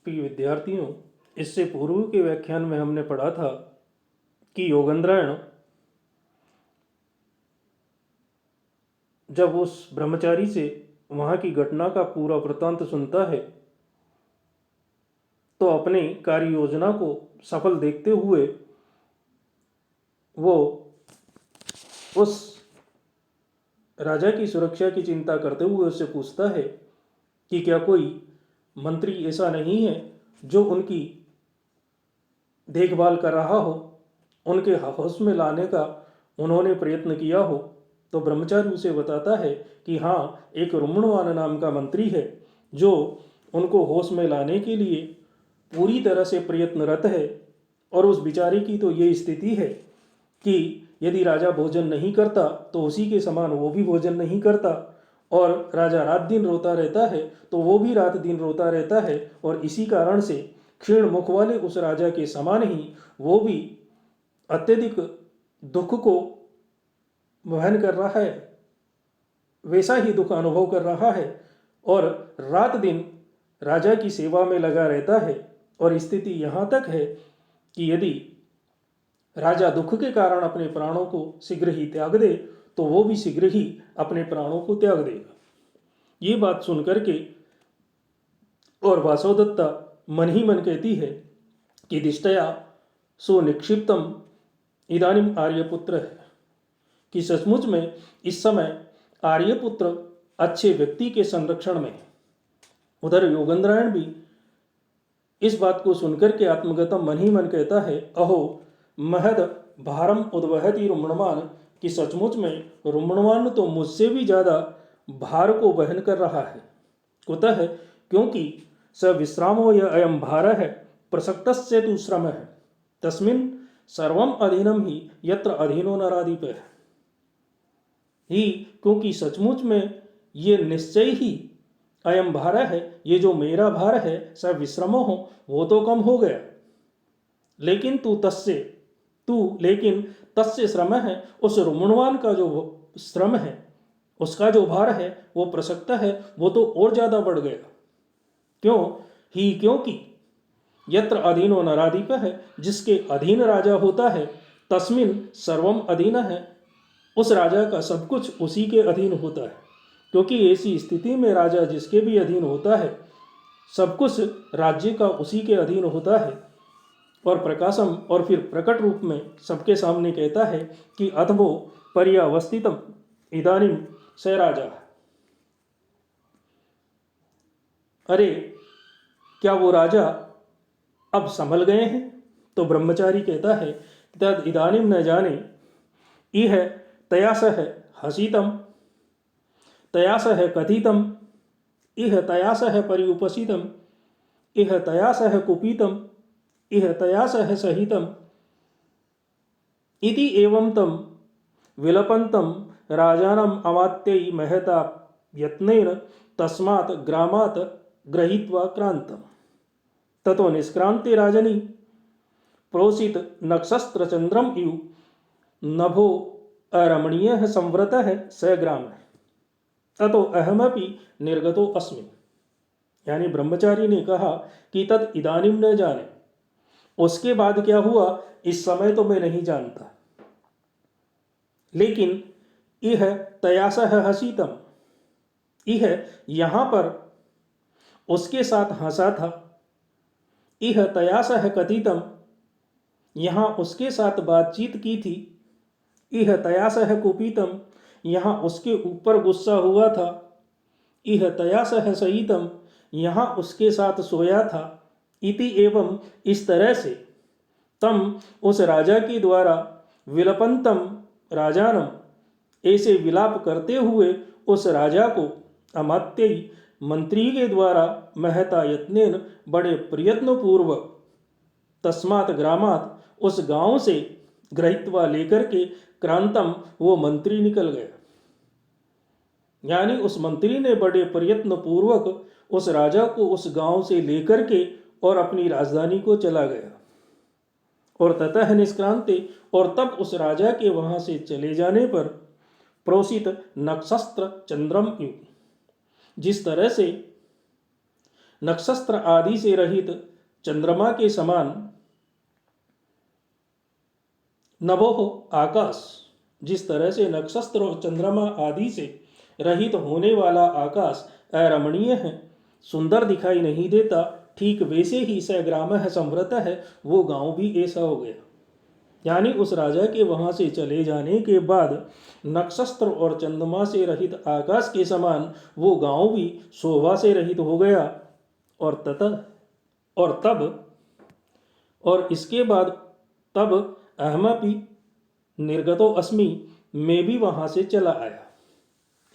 प्रिय विद्यार्थियों, इससे पूर्व के व्याख्यान में हमने पढ़ा था कि योगेंद्रायण जब उस ब्रह्मचारी से वहाँ की घटना का पूरा वृत्तांत सुनता है तो अपने कार्य योजना को सफल देखते हुए वो उस राजा की सुरक्षा की चिंता करते हुए उससे पूछता है कि क्या कोई मंत्री ऐसा नहीं है जो उनकी देखभाल कर रहा हो, उनके होश में लाने का उन्होंने प्रयत्न किया हो। तो ब्रह्मचारी उसे बताता है कि हाँ, एक रुमणवान नाम का मंत्री है जो उनको होश में लाने के लिए पूरी तरह से प्रयत्नरत है। और उस बिचारे की तो ये स्थिति है कि यदि राजा भोजन नहीं करता तो उसी के समान वो भी भोजन नहीं करता, और राजा रात दिन रोता रहता है तो वो भी रात दिन रोता रहता है। और इसी कारण से क्षीण मुख वाले उस राजा के समान ही वो भी अत्यधिक दुख को वहन कर रहा है, वैसा ही दुख अनुभव कर रहा है और रात दिन राजा की सेवा में लगा रहता है। और स्थिति यहाँ तक है कि यदि राजा दुख के कारण अपने प्राणों को शीघ्र ही त्याग दे तो वो भी शीघ्र ही अपने प्राणों को त्याग देगा। ये बात सुनकर के और वासवदत्ता मन ही मन कहती है कि दिष्टया सो निक्षिप्तम इदानीम आर्यपुत्र है, कि सचमुच में इस समय आर्यपुत्र अच्छे व्यक्ति के संरक्षण में। उधर योगेंद्रायण भी इस बात को सुनकर के आत्मगतम मन ही मन कहता है, अहो महद भारम उद्वहति रुमणवान, कि सचमुच में रुमणवान तो मुझसे भी ज्यादा भार को वहन कर रहा है। कुतः? क्योंकि स विश्रामो य अयम भार है प्रसक्तस्य तु श्रम है तस्मिन् सर्वम अधीनम ही यत्र अधीनो नराधिप है। ही क्योंकि सचमुच में ये निश्चय ही अयम भार है, ये जो मेरा भार है स विश्रमो हो वो तो कम हो गया, लेकिन लेकिन तस्य श्रम है, उस रुमणवान का जो श्रम है, उसका जो भार है वो प्रसक्त है, वो तो और ज्यादा बढ़ गया। क्यों? ही क्योंकि यत्र अधीनो नराधिप है, जिसके अधीन राजा होता है, तस्मिन सर्वम अधीन है, उस राजा का सब कुछ उसी के अधीन होता है। क्योंकि ऐसी स्थिति में राजा जिसके भी अधीन होता है, सब कुछ राज्य का उसी के अधीन होता है। और प्रकाशम और फिर प्रकट रूप में सबके सामने कहता है कि अथवो पर्यावस्थितम इदानीम स राजा। अरे क्या वो राजा अब संभल गए हैं? तो ब्रह्मचारी कहता है तद इदानीम न जाने इह तयास है हसीतम तयास है कथितम इह तयास है परिउपसितम इह तयास है कुपितम इह तयास है सहितम इति एवं तम विलपंतम राजानम अमात्यई महता यत्नेन तस्मात् ग्रामात् गृहीत्वा क्रांतम ततो निष्क्रांते राजनी प्रोसित नक्षस्त्र चंद्रम इव नभो अरमणीय संव्रत है स ग्राम ततो अहमपि निर्गतो अस्मि। यानी ब्रह्मचारी ने कहा कि तद इदानीम न जाने, उसके बाद क्या हुआ इस समय तो मैं नहीं जानता, लेकिन इह तयास है हसीतम, इह यहां पर उसके साथ हंसा था, इह तयास है कथितम, यहां उसके साथ बातचीत की थी, इह तयास है कुपितम, यहां उसके ऊपर गुस्सा हुआ था, इह तयास है सहितम, यहां उसके साथ सोया था। इति एवं इस तरह से तम उस राजा के द्वारा विलपंतम राजानम ऐसे विलाप करते हुए उस राजा को अमात्यई मंत्री के द्वारा महता यत्नेन बड़े प्रयत्न पूर्वक तस्मात् ग्रामात् उस गांव से गृहीत्वा लेकर के क्रांतम वो मंत्री निकल गया। यानी उस मंत्री ने बड़े प्रयत्न पूर्वक उस राजा को उस गांव से लेकर के और अपनी राजधानी को चला गया। और ततः निष्क्रांते, और तब उस राजा के वहां से चले जाने पर प्रोसित नक्षस्त्र चंद्रम इव, जिस तरह से नक्षत्र आदि से रहित चंद्रमा के समान नभोः आकाश, जिस तरह से नक्षत्र और चंद्रमा आदि से रहित होने वाला आकाश अरमणीय है, सुंदर दिखाई नहीं देता, ठीक वैसे ही स ग्रामः संवृतः है, वो गांव भी ऐसा हो गया। यानी उस राजा के वहां से चले जाने के बाद नक्षत्र और चंद्रमा से रहित आकाश के समान वो गांव भी शोभा से रहित हो गया। और इसके बाद तब अहमपि निर्गतो अस्मि, मैं भी वहां से चला आया।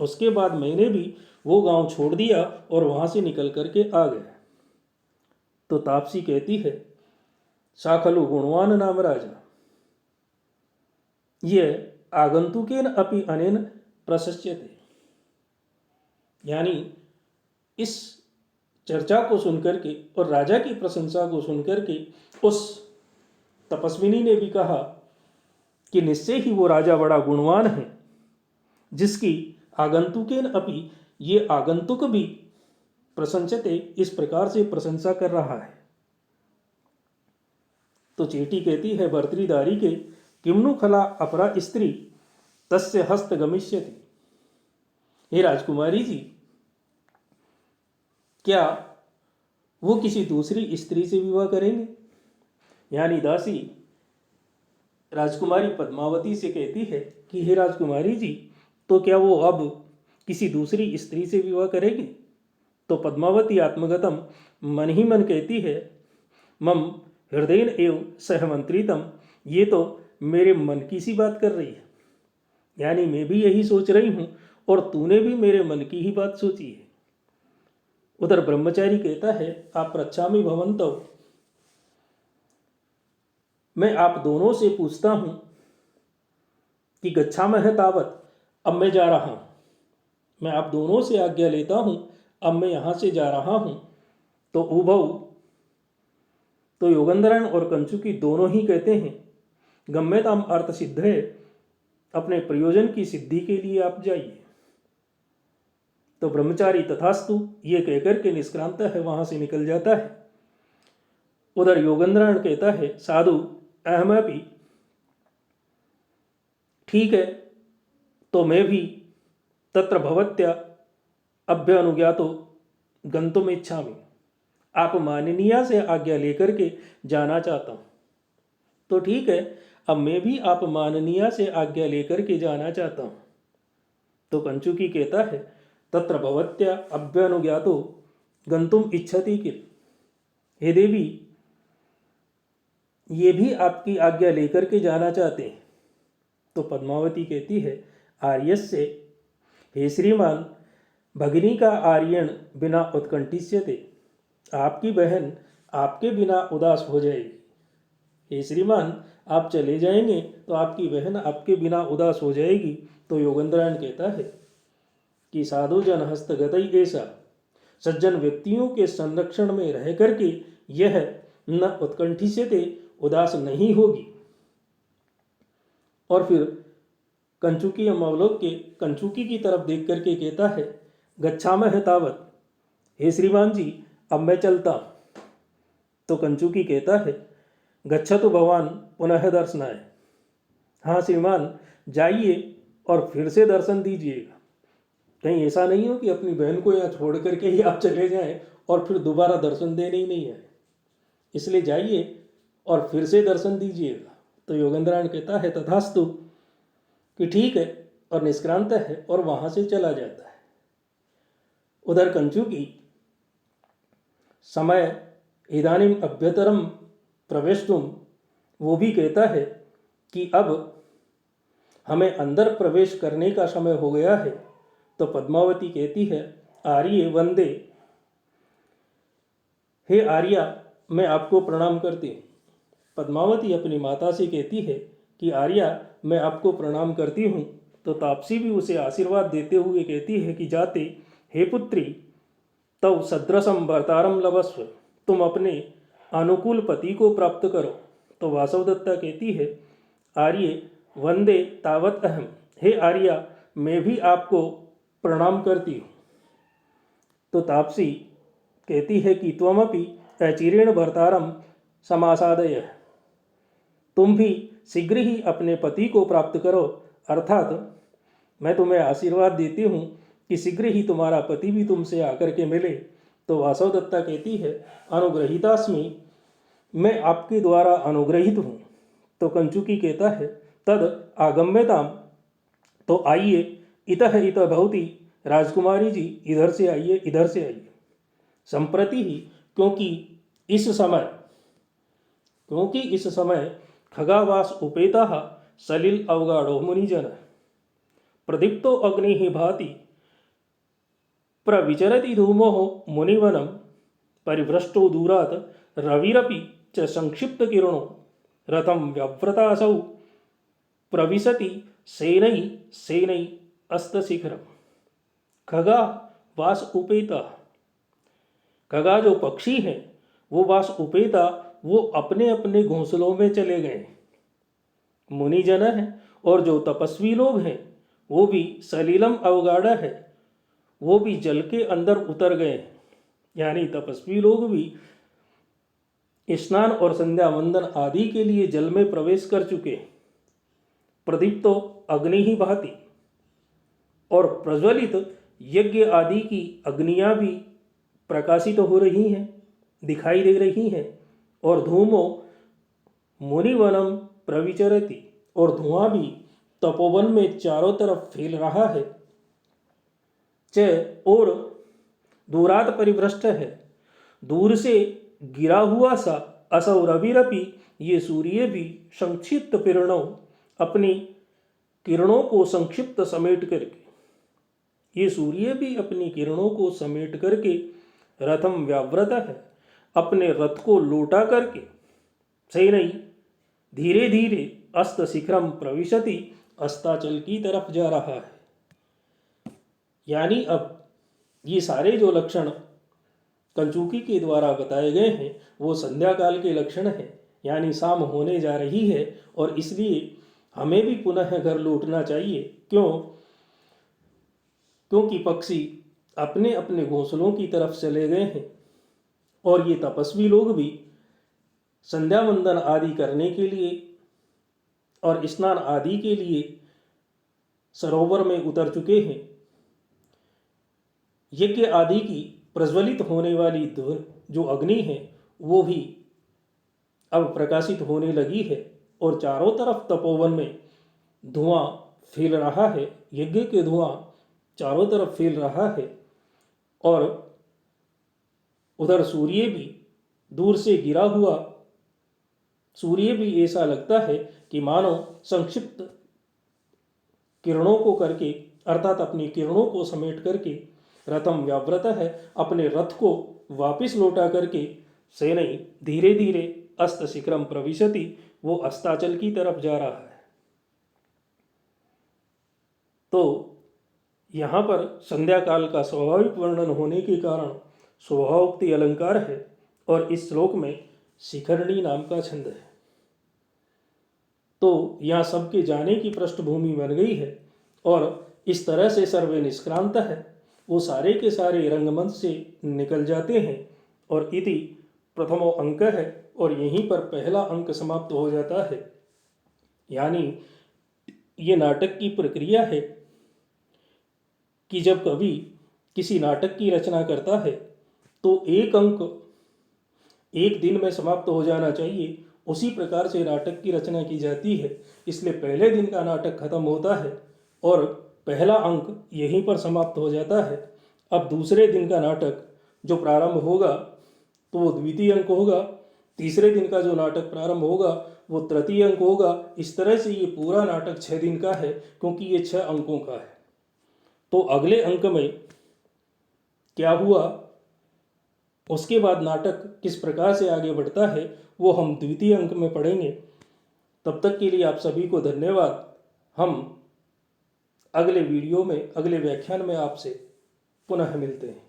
उसके बाद मैंने भी वो गांव छोड़ दिया और वहां से निकल करके आ गया। तो तापसी कहती है, सा खलु गुणवान नाम राजा, ये आगंतुकेन अपि अनेन प्रशस्यते। यानी इस चर्चा को सुनकर के और राजा की प्रशंसा को सुनकर के उस तपस्विनी ने भी कहा कि निश्चय ही वो राजा बड़ा गुणवान है, जिसकी आगंतुकेन अपि, ये आगंतुक भी प्रशंसते, इस प्रकार से प्रशंसा कर रहा है। तो चेटी कहती है भर्तृदारी के, किम्नु खला अपरा स्त्री तस्य हस्त गमिष्यति। हे राजकुमारी जी, क्या वो किसी दूसरी स्त्री से विवाह करेंगे? यानी दासी राजकुमारी पद्मावती से कहती है कि हे राजकुमारी जी, तो क्या वो अब किसी दूसरी स्त्री से विवाह करेंगे? तो पद्मावती आत्मगतम मन ही मन कहती है, मम हृदयेन एव सहमंत्रितम, ये तो मेरे मन की सी बात कर रही है। यानी मैं भी यही सोच रही हूं और तूने भी मेरे मन की ही बात सोची है। उधर ब्रह्मचारी कहता है, आप पृच्छामि भवन्तौ, मैं आप दोनों से पूछता हूं कि गच्छामः तावत, अब मैं जा रहा हूं। मैं आप दोनों से आज्ञा लेता हूं, अब मैं यहां से जा रहा हूं। तो उभौ, तो योगंधरण और कंचुकी दोनों ही कहते हैं, गम्यताम अर्थ सिद्ध है, अपने प्रयोजन की सिद्धि के लिए आप जाइए। तो ब्रह्मचारी तथास्तु ये कहकर के निष्क्रांत है, वहां से निकल जाता है। उधर योगंधरण कहता है, साधु अहमपि, ठीक है, तो मैं भी तत्र भवत्या अभ्य अनुज्ञातो गंतुम इच्छामि, आप माननीया से आज्ञा लेकर के जाना चाहता हूं। तो ठीक है, अब मैं भी आप माननीया से आज्ञा लेकर के जाना चाहता हूं। तो कंचुकी कहता है, तत्र भवत्या अभ्य अनुज्ञातो गंतुम इच्छति किल। हे देवी, ये भी आपकी आज्ञा लेकर के जाना चाहते हैं। तो पद्मावती कहती है, आर्यस्य, हे श्रीमान, भगिनी का आर्यन बिना उत्कंठिष्यते, आपकी बहन आपके बिना उदास हो जाएगी। हे श्रीमान, आप चले जाएंगे तो आपकी बहन आपके बिना उदास हो जाएगी। तो योगेंद्रायण कहता है कि साधु जन हस्तगत ऐसा, सज्जन व्यक्तियों के संरक्षण में रह करके यह न उत्कंठिष्यते, उदास नहीं होगी। और फिर कंचुकी अवलोक के कंचुकी की तरफ देख करके कहता है, गच्छामः तावत, हे श्रीमान जी, अब मैं चलता। तो कंचुकी कहता है, गच्छतु भवान पुनः दर्शनाय। हाँ श्रीमान, जाइए और फिर से दर्शन दीजिएगा। कहीं ऐसा नहीं हो कि अपनी बहन को यहाँ छोड़ करके ही आप चले जाएं और फिर दोबारा दर्शन देने ही नहीं आए। इसलिए जाइए और फिर से दर्शन दीजिएगा। तो योगेंद्रायण कहता है तथास्तु, कि ठीक है, और निष्क्रांत है और वहां से चला जाता है। उधर कंचुकी समय इदानीम अभ्यतरम प्रवेशतुम, वो भी कहता है कि अब हमें अंदर प्रवेश करने का समय हो गया है। तो पद्मावती कहती है, आर्य वंदे, हे आर्या, मैं आपको प्रणाम करती हूँ। पद्मावती अपनी माता से कहती है कि आर्या, मैं आपको प्रणाम करती हूँ। तो तापसी भी उसे आशीर्वाद देते हुए कहती है कि जाते, हे पुत्री, तव सदृशम भर्तारम लभस्व, तुम अपने अनुकूल पति को प्राप्त करो। तो वासवदत्ता कहती है, आर्य वंदे तावत अहम, हे आर्या, मैं भी आपको प्रणाम करती हूँ। तो तापसी कहती है कि त्वमपि अचिरेण भर्तारम समासादय, तुम भी शीघ्र ही अपने पति को प्राप्त करो, अर्थात मैं तुम्हें आशीर्वाद देती हूँ कि शीघ्र ही तुम्हारा पति भी तुमसे आकर के मिले। तो वासवदत्ता कहती है अनुग्रहितास्मि, मैं आपके द्वारा अनुग्रहित हूँ। तो कंचुकी कहता है तद आगम्यताम, तो आइए, इतः इतः भवती, राजकुमारी जी इधर से आइए, इधर से आइए। संप्रति ही, क्योंकि इस समय खगावास उपेता सलिल अवगाढ़ो मुनिजन, प्रदीप्तो अग्नि ही भाति प्रविचरति धूमो मुनिवनम, परिभ्रष्टो दूरात रविरपि च संक्षिप्त किरणो, रथम व्यव्रतासौ प्रविशति सेनै सेनै अस्तशिखरम। खगा वास उपेता, खगा जो पक्षी हैं वो वास उपेता, वो अपने अपने घोंसलों में चले गए। मुनिजन है, और जो तपस्वी लोग हैं वो भी सलीलम अवगाढ़ा है, वो भी जल के अंदर उतर गए। यानी तपस्वी लोग भी स्नान और संध्या वंदन आदि के लिए जल में प्रवेश कर चुके। प्रदीप्तो अग्नि ही बहती, और प्रज्वलित यज्ञ आदि की अग्नियां भी प्रकाशित हो रही हैं, दिखाई दे रही हैं। और धूमो मुनिवनम प्रविचरति, और धुआं भी तपोवन में चारों तरफ फैल रहा है। च, और दूरात परिभ्रष्ट है, दूर से गिरा हुआ सा, असौ रविरपि, ये सूर्य भी संक्षिप्त किरणों, अपनी किरणों को संक्षिप्त समेट करके, ये सूर्य भी अपनी किरणों को समेट करके रथम व्याव्रत है, अपने रथ को लौटा करके, सही नहीं, धीरे धीरे अस्त शिखरम प्रविशति, अस्ताचल की तरफ जा रहा है। यानी अब ये सारे जो लक्षण कंचुकी के द्वारा बताए गए हैं वो संध्या काल के लक्षण हैं, यानी शाम होने जा रही है, और इसलिए हमें भी पुनः घर लौटना चाहिए। क्योंकि पक्षी अपने अपने घोंसलों की तरफ चले गए हैं, और ये तपस्वी लोग भी संध्या वंदन आदि करने के लिए और स्नान आदि के लिए सरोवर में उतर चुके हैं। यज्ञ आदि की प्रज्वलित होने वाली जो अग्नि है वो भी अब प्रकाशित होने लगी है, और चारों तरफ तपोवन में धुआं फैल रहा है, यज्ञ के धुआं चारों तरफ फैल रहा है। और उधर सूर्य भी दूर से गिरा हुआ, सूर्य भी ऐसा लगता है कि मानो संक्षिप्त किरणों को करके, अर्थात अपनी किरणों को समेट करके रथम व्याव्रत है, अपने रथ को वापिस लौटा करके सेनै धीरे धीरे अस्त शिखरम प्रविशति, वो अस्ताचल की तरफ जा रहा है। तो यहाँ पर संध्या काल का स्वाभाविक वर्णन होने के कारण स्वभावोक्ति अलंकार है, और इस श्लोक में शिखरणी नाम का छंद है। तो यहाँ सबके जाने की पृष्ठभूमि बन गई है, और इस तरह से सर्वे निष्क्रांत है, वो सारे के सारे रंगमंच से निकल जाते हैं। और इति प्रथमो अंक है, और यहीं पर पहला अंक समाप्त हो जाता है। यानी ये नाटक की प्रक्रिया है कि जब कवि किसी नाटक की रचना करता है तो एक अंक एक दिन में समाप्त हो जाना चाहिए, उसी प्रकार से नाटक की रचना की जाती है। इसलिए पहले दिन का नाटक खत्म होता है और पहला अंक यहीं पर समाप्त हो जाता है। अब दूसरे दिन का नाटक जो प्रारंभ होगा तो वो द्वितीय अंक होगा, तीसरे दिन का जो नाटक प्रारंभ होगा वो तृतीय अंक होगा। इस तरह से ये पूरा नाटक 6 दिन का है, क्योंकि ये 6 अंकों का है। तो अगले अंक में क्या हुआ, उसके बाद नाटक किस प्रकार से आगे बढ़ता है, वो हम द्वितीय अंक में पढ़ेंगे। तब तक के लिए आप सभी को धन्यवाद। हम अगले वीडियो में, अगले व्याख्यान में आपसे पुनः मिलते हैं।